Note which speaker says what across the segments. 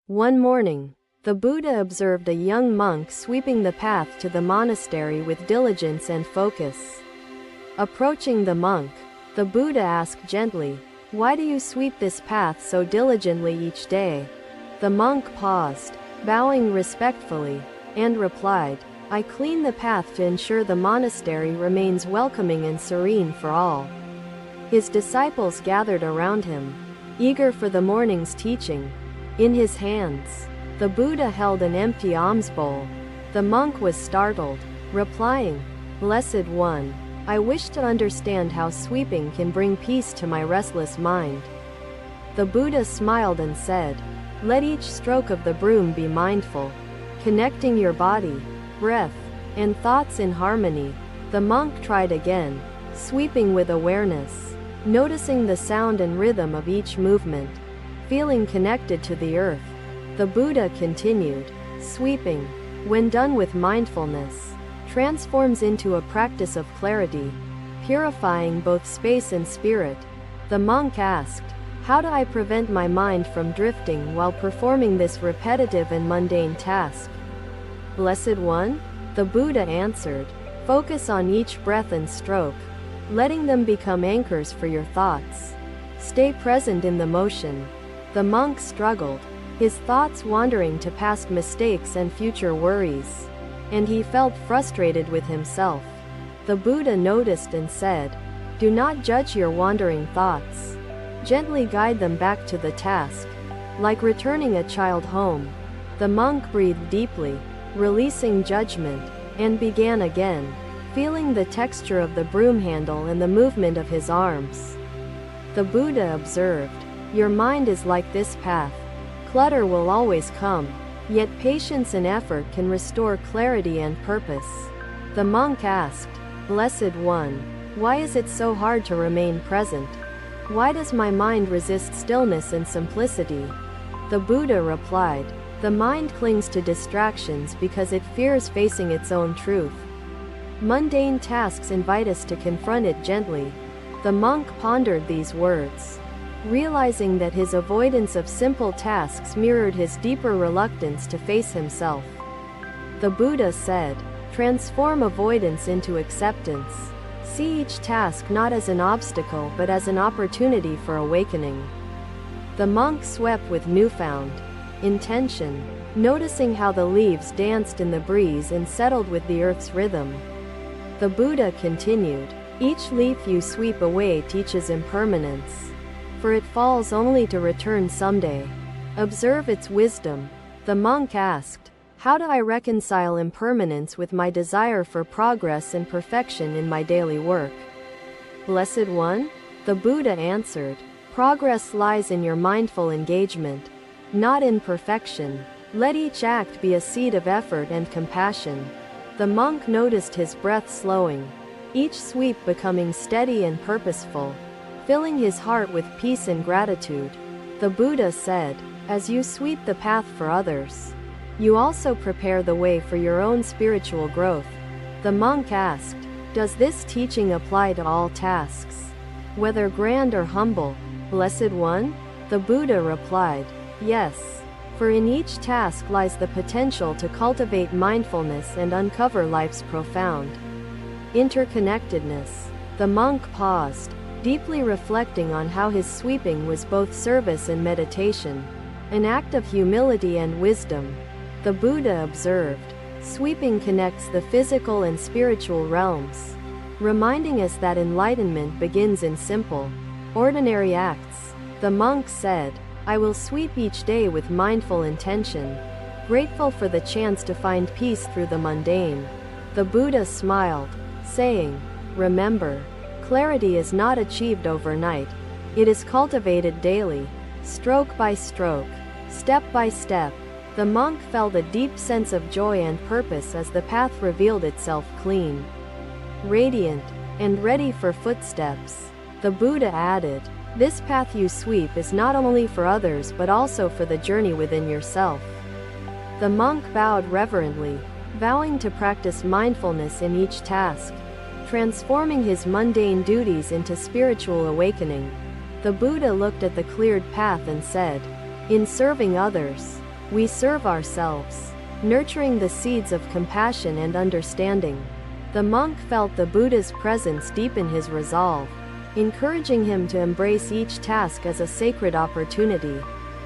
Speaker 1: One morning, the Buddha observed a young monk sweeping the path to the monastery with diligence and focus. Approaching the monk, the Buddha asked gently, "Why do you sweep this path so diligently each day?" The monk paused, bowing respectfully, and replied, "I clean the path to ensure the monastery remains welcoming and serene for all." His disciples gathered around him, eager for the morning's teaching. In his hands, the Buddha held an empty alms bowl. The monk was startled, replying, "Blessed One, I wish to understand how sweeping can bring peace to my restless mind." The Buddha smiled and said, "Let each stroke of the broom be mindful, connecting your body, breath, and thoughts in harmony." The monk tried again, sweeping with awareness, noticing the sound and rhythm of each movement, feeling connected to the earth. The Buddha continued, "Sweeping, when done with mindfulness, transforms into a practice of clarity, purifying both space and spirit." The monk asked, "How do I prevent my mind from drifting while performing this repetitive and mundane task?" "Blessed One," the Buddha answered, "focus on each breath and stroke, letting them become anchors for your thoughts. Stay present in the motion." The monk struggled, his thoughts wandering to past mistakes and future worries, and he felt frustrated with himself. The Buddha noticed and said, "Do not judge your wandering thoughts. Gently guide them back to the task, like returning a child home." The monk breathed deeply, releasing judgment, and began again, feeling the texture of the broom handle and the movement of his arms. The Buddha observed, "Your mind is like this path. Clutter will always come, yet patience and effort can restore clarity and purpose." The monk asked, "Blessed One, why is it so hard to remain present? Why does my mind resist stillness and simplicity?" The Buddha replied, "The mind clings to distractions because it fears facing its own truth. Mundane tasks invite us to confront it gently." The monk pondered these words, realizing that his avoidance of simple tasks mirrored his deeper reluctance to face himself. The Buddha said, "Transform avoidance into acceptance. See each task not as an obstacle but as an opportunity for awakening." The monk swept with newfound intention, noticing how the leaves danced in the breeze and settled with the earth's rhythm. The Buddha continued, "Each leaf you sweep away teaches impermanence, for it falls only to return someday. Observe its wisdom." The monk asked, "How do I reconcile impermanence with my desire for progress and perfection in my daily work?" "Blessed One," the Buddha answered, "Progress lies in your mindful engagement, not in perfection. Let each act be a seed of effort and compassion." The monk noticed his breath slowing, each sweep becoming steady and purposeful, filling his heart with peace and gratitude. The Buddha said, "As you sweep the path for others, you also prepare the way for your own spiritual growth." The monk asked, "Does this teaching apply to all tasks, whether grand or humble?" "Blessed One," the Buddha replied, "Yes, for in each task lies the potential to cultivate mindfulness and uncover life's profound interconnectedness." The monk paused, deeply reflecting on how his sweeping was both service and meditation, an act of humility and wisdom. The Buddha observed, "Sweeping connects the physical and spiritual realms, reminding us that enlightenment begins in simple, ordinary acts." The monk said, "I will sweep each day with mindful intention, grateful for the chance to find peace through the mundane." The Buddha smiled, saying, "Remember, clarity is not achieved overnight. It is cultivated daily, stroke by stroke, step by step." The monk felt a deep sense of joy and purpose as the path revealed itself clean, radiant, and ready for footsteps. The Buddha added, "This path you sweep is not only for others but also for the journey within yourself." The monk bowed reverently, vowing to practice mindfulness in each task, transforming his mundane duties into spiritual awakening. The Buddha looked at the cleared path and said, "In serving others, we serve ourselves, nurturing the seeds of compassion and understanding. The monk felt the Buddha's presence deepen his resolve, encouraging him to embrace each task as a sacred opportunity.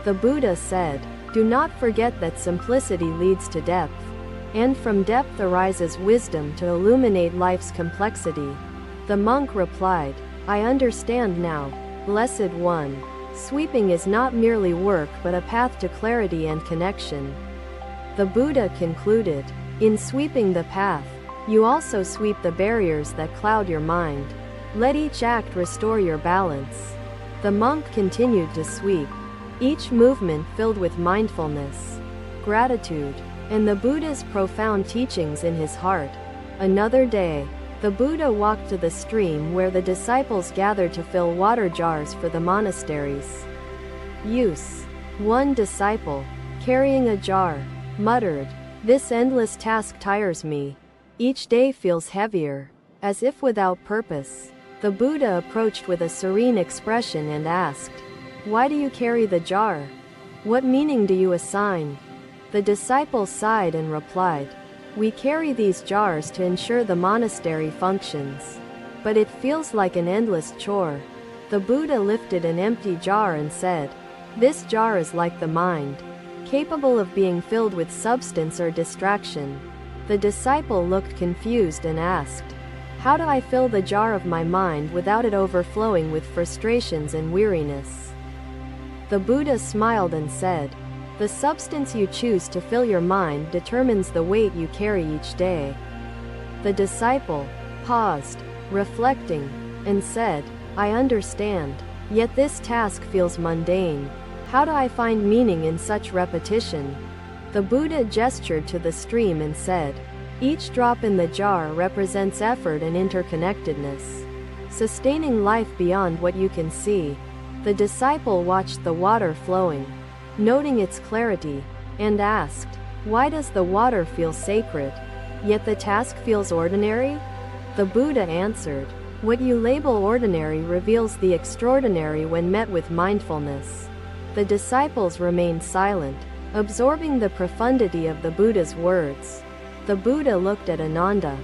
Speaker 1: The Buddha said, "Do not forget that simplicity leads to depth, and from depth arises wisdom to illuminate life's complexity." The monk replied, "I understand now, Blessed One. Sweeping is not merely work but a path to clarity and connection." The Buddha concluded, "In sweeping the path, you also sweep the barriers that cloud your mind. Let each act restore your balance." The monk continued to sweep, each movement filled with mindfulness, gratitude, and the Buddha's profound teachings in his heart. Another day, the Buddha walked to the stream where the disciples gathered to fill water jars for the monasteries. Use. One disciple, carrying a jar, muttered, "This endless task tires me. Each day feels heavier." As if without purpose, the Buddha approached with a serene expression and asked, "Why do you carry the jar? What meaning do you assign?" The disciple sighed and replied, "We carry these jars to ensure the monastery functions. But it feels like an endless chore." The Buddha lifted an empty jar and said, "This jar is like the mind, capable of being filled with substance or distraction." The disciple looked confused and asked, "How do I fill the jar of my mind without it overflowing with frustrations and weariness?" The Buddha smiled and said, "The substance you choose to fill your mind determines the weight you carry each day." The disciple paused, reflecting, and said, "I understand. Yet this task feels mundane. How do I find meaning in such repetition?" The Buddha gestured to the stream and said, "Each drop in the jar represents effort and interconnectedness, sustaining life beyond what you can see." The disciple watched the water flowing, noting its clarity, and asked, "Why does the water feel sacred, yet the task feels ordinary?" The Buddha answered, "What you label ordinary reveals the extraordinary when met with mindfulness." The disciples remained silent, absorbing the profundity of the Buddha's words. The Buddha looked at Ananda,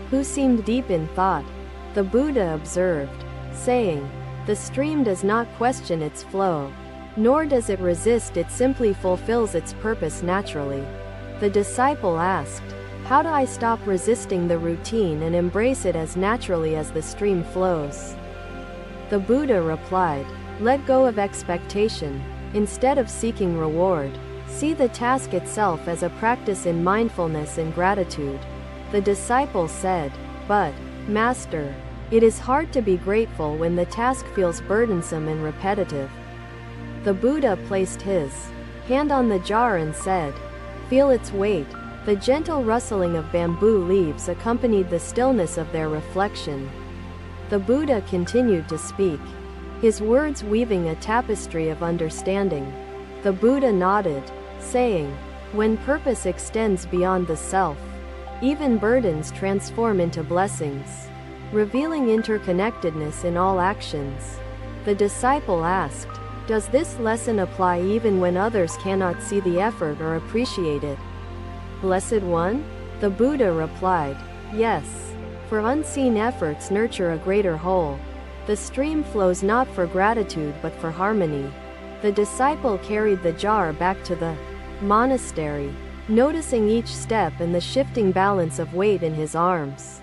Speaker 1: who seemed deep in thought. The Buddha observed, saying, "The stream does not question its flow, nor does it resist, it simply fulfills its purpose naturally." The disciple asked, "How do I stop resisting the routine and embrace it as naturally as the stream flows?" The Buddha replied, "Let go of expectation. Instead of seeking reward, see the task itself as a practice in mindfulness and gratitude." The disciple said, "But, Master, it is hard to be grateful when the task feels burdensome and repetitive." The Buddha placed his hand on the jar and said, "Feel its weight." The gentle rustling of bamboo leaves accompanied the stillness of their reflection. The Buddha continued to speak, his words weaving a tapestry of understanding. The Buddha nodded, saying, "When purpose extends beyond the self, even burdens transform into blessings, revealing interconnectedness in all actions." The disciple asked, "Does this lesson apply even when others cannot see the effort or appreciate it?" "Blessed One?" The Buddha replied, "Yes. For unseen efforts nurture a greater whole. The stream flows not for gratitude but for harmony." The disciple carried the jar back to the monastery, noticing each step and the shifting balance of weight in his arms.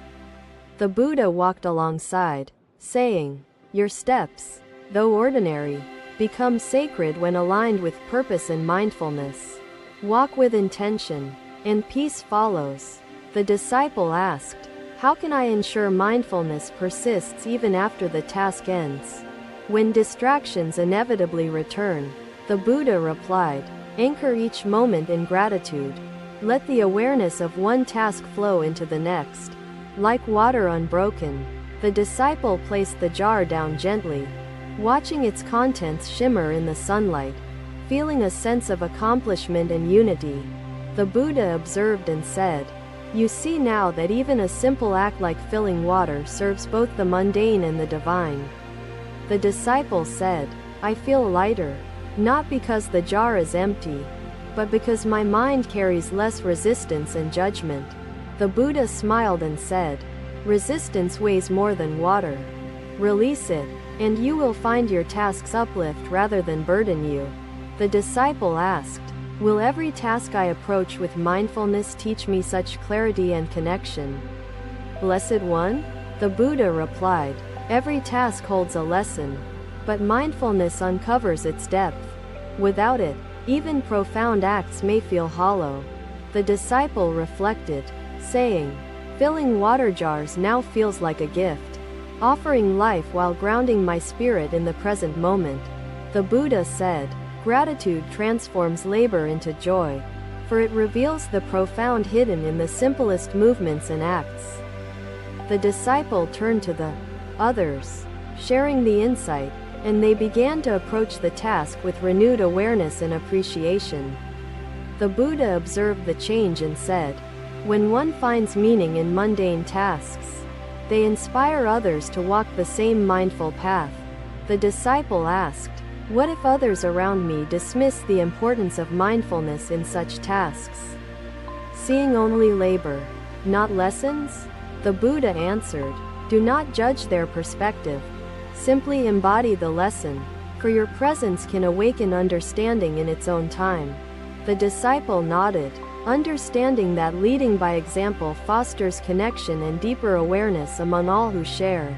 Speaker 1: The Buddha walked alongside, saying, "Your steps, though ordinary, become sacred when aligned with purpose and mindfulness. Walk with intention, and peace follows." The disciple asked, "How can I ensure mindfulness persists even after the task ends, when distractions inevitably return?" The Buddha replied, "Anchor each moment in gratitude. Let the awareness of one task flow into the next, like water unbroken." The disciple placed the jar down gently, watching its contents shimmer in the sunlight, feeling a sense of accomplishment and unity. The Buddha observed and said, "You see now that even a simple act like filling water serves both the mundane and the divine." The disciple said, "I feel lighter, not because the jar is empty, but because my mind carries less resistance and judgment. The Buddha smiled and said, resistance weighs more than water. Release it, and you will find your tasks uplift rather than burden you. The disciple asked, will every task I approach with mindfulness teach me such clarity and connection? Blessed One, the Buddha replied, every task holds a lesson, but mindfulness uncovers its depth. Without it, even profound acts may feel hollow. The disciple reflected, saying, filling water jars now feels like a gift, offering life while grounding my spirit in the present moment. The Buddha said, gratitude transforms labor into joy, for it reveals the profound hidden in the simplest movements and acts. The disciple turned to the others, sharing the insight, and they began to approach the task with renewed awareness and appreciation. The Buddha observed the change and said, when one finds meaning in mundane tasks, they inspire others to walk the same mindful path. The disciple asked, what if others around me dismiss the importance of mindfulness in such tasks? Seeing only labor, not lessons? The Buddha answered, do not judge their perspective. Simply embody the lesson, for your presence can awaken understanding in its own time. The disciple nodded, understanding that leading by example fosters connection and deeper awareness among all who share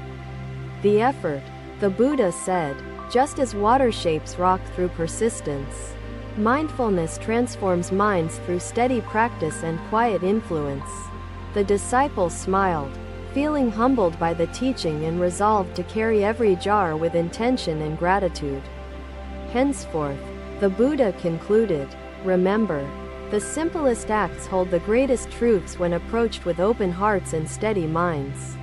Speaker 1: the effort. The Buddha said, just as water shapes rock through persistence, mindfulness transforms minds through steady practice and quiet influence. The disciple smiled, feeling humbled by the teaching and resolved to carry every jar with intention and gratitude. Henceforth, the Buddha concluded, remember, the simplest acts hold the greatest truths when approached with open hearts and steady minds.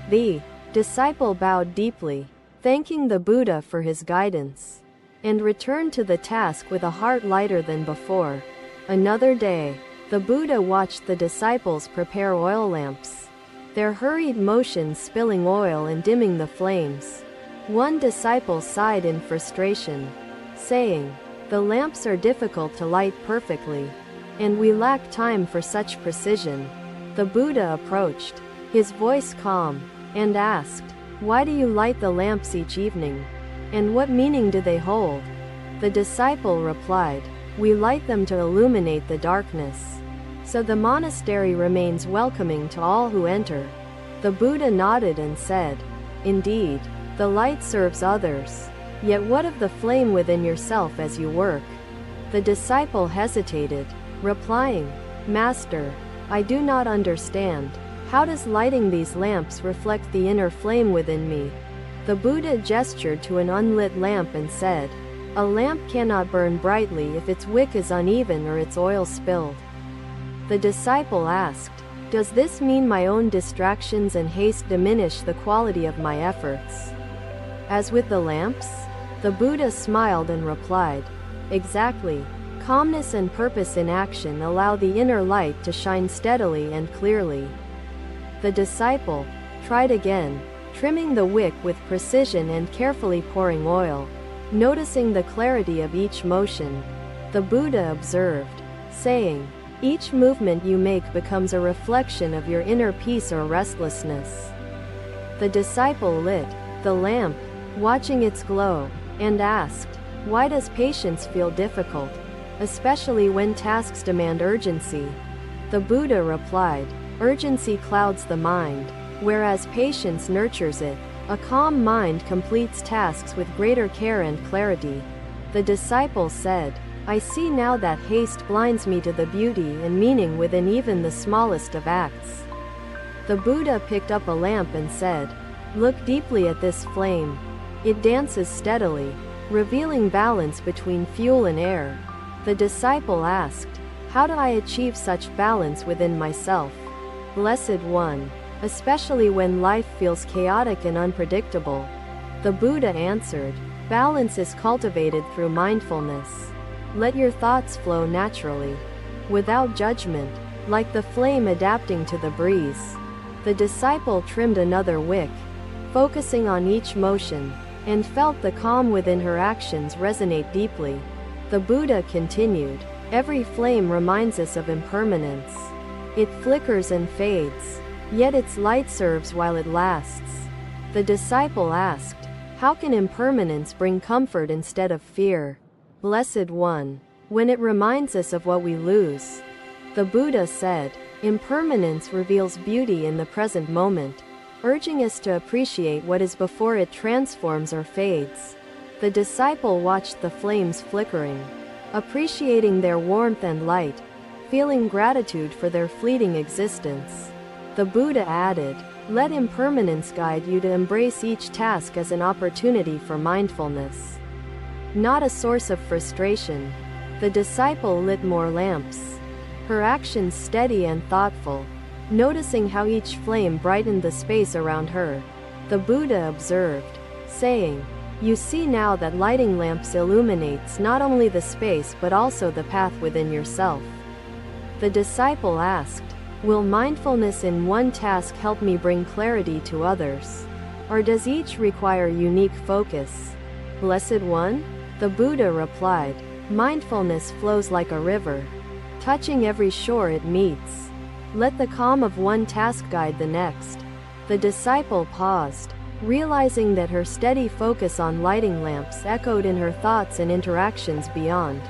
Speaker 1: The disciple bowed deeply, thanking the Buddha for his guidance, and returned to the task with a heart lighter than before. Another day, the Buddha watched the disciples prepare oil lamps, their hurried motions spilling oil and dimming the flames. One disciple sighed in frustration, saying, the lamps are difficult to light perfectly, and we lack time for such precision. The Buddha approached, his voice calm, and asked, why do you light the lamps each evening? And what meaning do they hold? The disciple replied, we light them to illuminate the darkness, so the monastery remains welcoming to all who enter. The Buddha nodded and said, indeed, the light serves others. Yet what of the flame within yourself as you work? The disciple hesitated, replying, Master, I do not understand. How does lighting these lamps reflect the inner flame within me? The Buddha gestured to an unlit lamp and said, a lamp cannot burn brightly if its wick is uneven or its oil spilled. The disciple asked, does this mean my own distractions and haste diminish the quality of my efforts? As with the lamps? The Buddha smiled and replied, exactly. Calmness and purpose in action allow the inner light to shine steadily and clearly. The disciple tried again, trimming the wick with precision and carefully pouring oil, noticing the clarity of each motion. The Buddha observed, saying, each movement you make becomes a reflection of your inner peace or restlessness. The disciple lit the lamp, watching its glow, and asked, why does patience feel difficult, especially when tasks demand urgency? The Buddha replied, urgency clouds the mind, whereas patience nurtures it. A calm mind completes tasks with greater care and clarity. The disciple said, I see now that haste blinds me to the beauty and meaning within even the smallest of acts. The Buddha picked up a lamp and said, look deeply at this flame. It dances steadily, revealing balance between fuel and air. The disciple asked, how do I achieve such balance within myself? Blessed One, especially when life feels chaotic and unpredictable. The Buddha answered, balance is cultivated through mindfulness. Let your thoughts flow naturally, without judgment, like the flame adapting to the breeze. The disciple trimmed another wick, focusing on each motion, and felt the calm within her actions resonate deeply. The Buddha continued, Every flame reminds us of impermanence. It flickers and fades, yet its light serves while it lasts. The disciple asked, "How can impermanence bring comfort instead of fear?" Blessed One, when it reminds us of what we lose. The Buddha said, "Impermanence reveals beauty in the present moment, urging us to appreciate what is before it transforms or fades." The disciple watched the flames flickering, appreciating their warmth and light, feeling gratitude for their fleeting existence. The Buddha added, "Let impermanence guide you to embrace each task as an opportunity for mindfulness, not a source of frustration." The disciple lit more lamps, her actions steady and thoughtful, noticing how each flame brightened the space around her. The Buddha observed, saying, "You see now that lighting lamps illuminates not only the space but also the path within yourself." The disciple asked, "Will mindfulness in one task help me bring clarity to others? Or does each require unique focus?" Blessed One, the Buddha replied, "Mindfulness flows like a river, touching every shore it meets. Let the calm of one task guide the next." The disciple paused, realizing that her steady focus on lighting lamps echoed in her thoughts and interactions beyond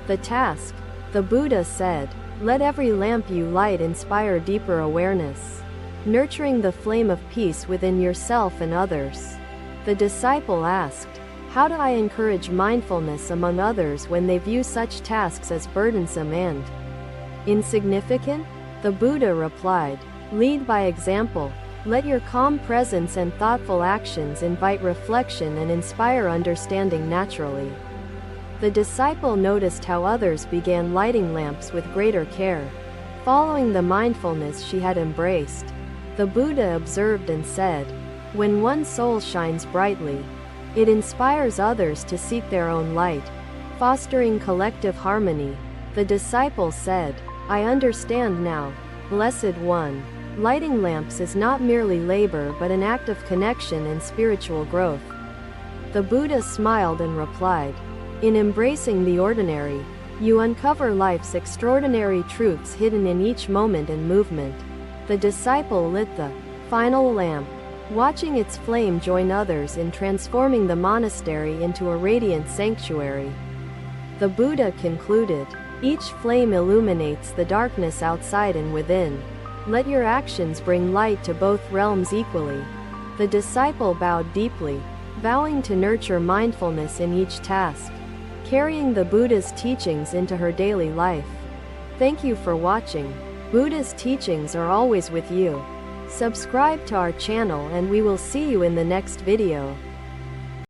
Speaker 1: the task. The Buddha said, "Let every lamp you light inspire deeper awareness, nurturing the flame of peace within yourself and others." The disciple asked, "How do I encourage mindfulness among others when they view such tasks as burdensome and insignificant?" The Buddha replied, "Lead by example. Let your calm presence and thoughtful actions invite reflection and inspire understanding naturally." The disciple noticed how others began lighting lamps with greater care, following the mindfulness she had embraced. The Buddha observed and said, "When one soul shines brightly, it inspires others to seek their own light, fostering collective harmony." The disciple said, "I understand now, Blessed One. Lighting lamps is not merely labor but an act of connection and spiritual growth." The Buddha smiled and replied, "In embracing the ordinary, you uncover life's extraordinary truths hidden in each moment and movement." The disciple lit the final lamp, watching its flame join others in transforming the monastery into a radiant sanctuary. The Buddha concluded, "Each flame illuminates the darkness outside and within. Let your actions bring light to both realms equally." The disciple bowed deeply, vowing to nurture mindfulness in each task, carrying the Buddha's teachings into her daily life. Thank you for watching. Buddha's teachings are always with you. Subscribe to our channel and we will see you in the next video.